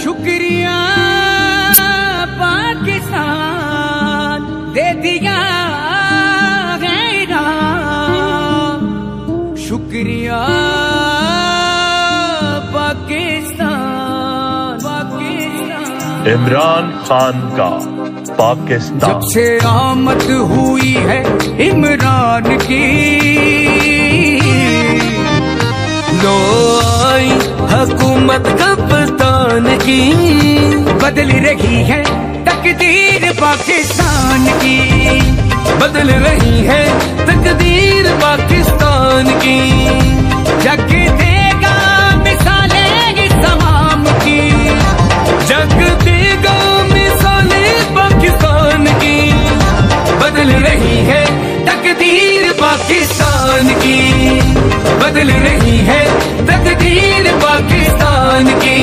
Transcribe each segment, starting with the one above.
शुक्रिया पाकिस्तान दे दिया है नाम, शुक्रिया पाकिस्तान। इमरान खान का पाकिस्तान। जब से आमद हुई है इमरान की, लो आई हुकूमत कप्तान की, बदल रही है तकदीर पाकिस्तान की, बदल रही है तकदीर पाकिस्तान की। जग देगा मिसालें इस तमाम की, जग देगा मिसालें पाकिस्तान की, बदल रही है तकदीर पाकिस्तान की, बदल रही है तकदीर पाकिस्तान की।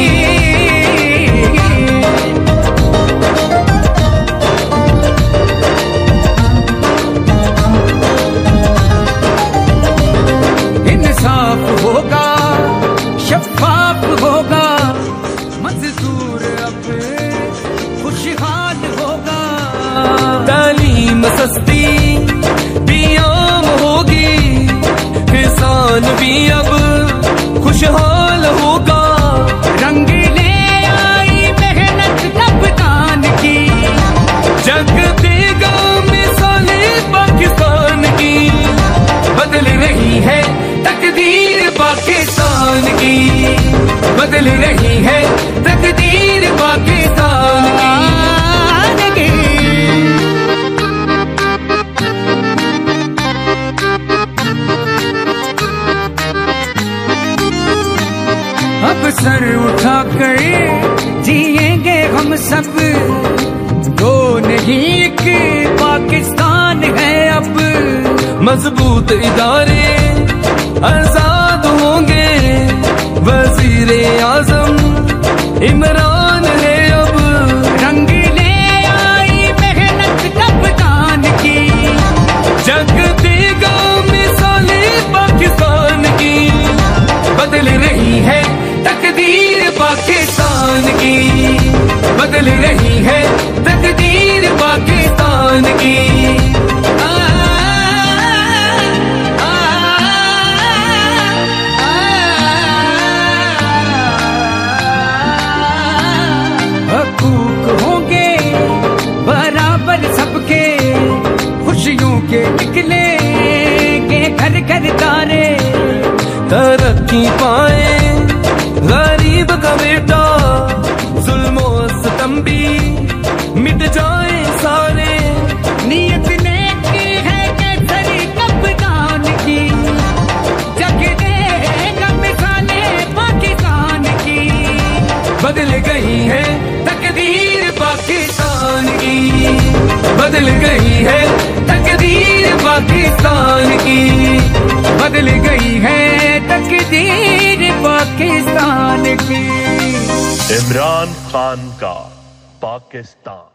इंसाफ होगा, शफाफ होगा, मजदूर अब खुशहाल होगा, तालीम सस्ती भी आम होगी, किसान भी अब खुशहाल होगा। रंग ले आई मेहनत कप्तान की, जग देगा मिसालें पाकिस्तान की, बदल रही है तकदीर पाकिस्तान की, बदल रही है तकदीर पाकिस्तान की। अब सर उठा कर जिएंगे हम सब, दो नहीं एक पाकिस्तान है अब। मजबूत इदारे आजाद होंगे, वजीरे आजम इमरान है अब। रंग ले आई मेहनत कप्तान की, जग देगा मिसालें पाकिस्तान की, बदल रही है तकदीर पाकिस्तान की, बदल रही है तकदीर पाकिस्तान की। हकूक होंगे बराबर सबके, खुशियों के निकलेंगे घर घर तारे। तरक्की पाए गरीब का बेटा, जुल्मो सितम भी मिट जाए सारे। नीयत नेक है कैसरी कप्तान की, जग देगा मिसालें पाकिस्तान की, बदल गई है तकदीर पाकिस्तान की, बदल गई है तकदीर पाकिस्तान की, बदल गई है तकदीर पाकिस्तान की। इमरान खान का पाकिस्तान।